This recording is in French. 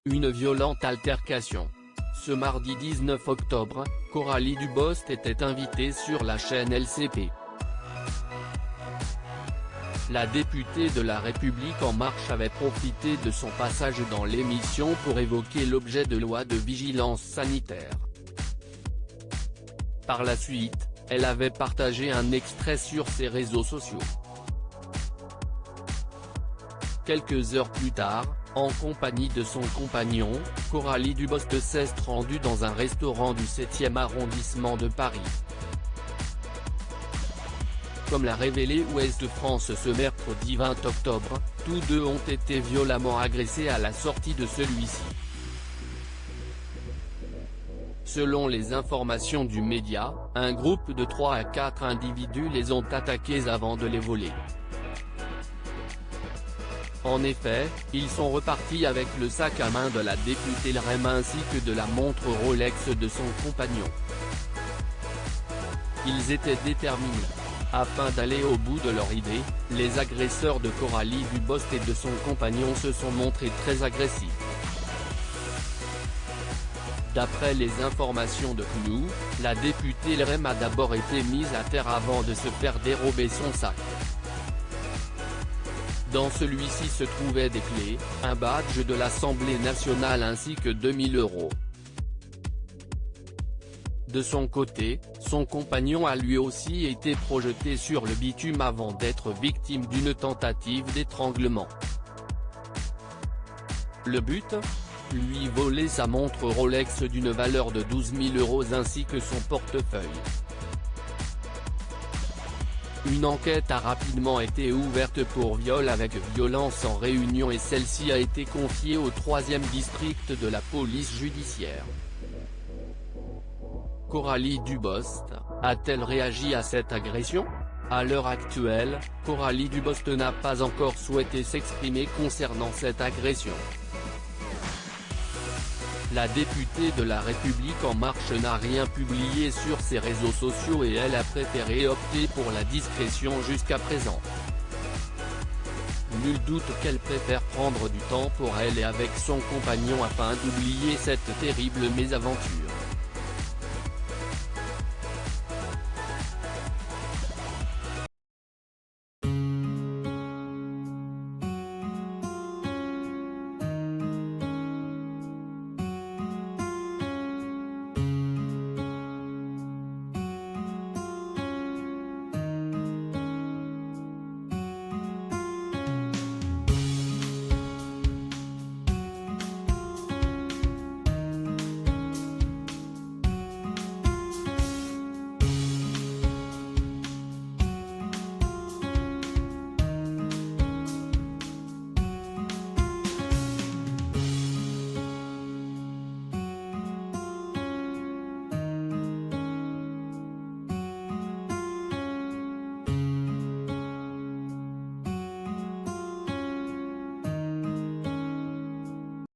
Une violente altercation. Ce mardi 19 octobre, Coralie Dubost était invitée sur la chaîne LCP. La députée de La République En Marche avait profité de son passage dans l'émission pour évoquer l'objet de loi de vigilance sanitaire. Par la suite, elle avait partagé un extrait sur ses réseaux sociaux. Quelques heures plus tard, en compagnie de son compagnon, Coralie Dubost s'est rendue dans un restaurant du 7e arrondissement de Paris. Comme l'a révélé Ouest France ce mercredi 20 octobre, tous deux ont été violemment agressés à la sortie de celui-ci. Selon les informations du média, un groupe de 3 à 4 individus les ont attaqués avant de les voler. En effet, ils sont repartis avec le sac à main de la députée LREM ainsi que de la montre Rolex de son compagnon. Ils étaient déterminés. Afin d'aller au bout de leur idée, les agresseurs de Coralie Dubost et de son compagnon se sont montrés très agressifs. D'après les informations de CNews, la députée LREM a d'abord été mise à terre avant de se faire dérober son sac. Dans celui-ci se trouvaient des clés, un badge de l'Assemblée nationale ainsi que 2000 €. De son côté, son compagnon a lui aussi été projeté sur le bitume avant d'être victime d'une tentative d'étranglement. Le but ? Lui voler sa montre Rolex d'une valeur de 12 000 € ainsi que son portefeuille. Une enquête a rapidement été ouverte pour viol avec violence en réunion et celle-ci a été confiée au 3e district de la police judiciaire. Coralie Dubost, a-t-elle réagi à cette agression ? À l'heure actuelle, Coralie Dubost n'a pas encore souhaité s'exprimer concernant cette agression. La députée de La République En Marche n'a rien publié sur ses réseaux sociaux et elle a préféré opter pour la discrétion jusqu'à présent. Nul doute qu'elle préfère prendre du temps pour elle et avec son compagnon afin d'oublier cette terrible mésaventure.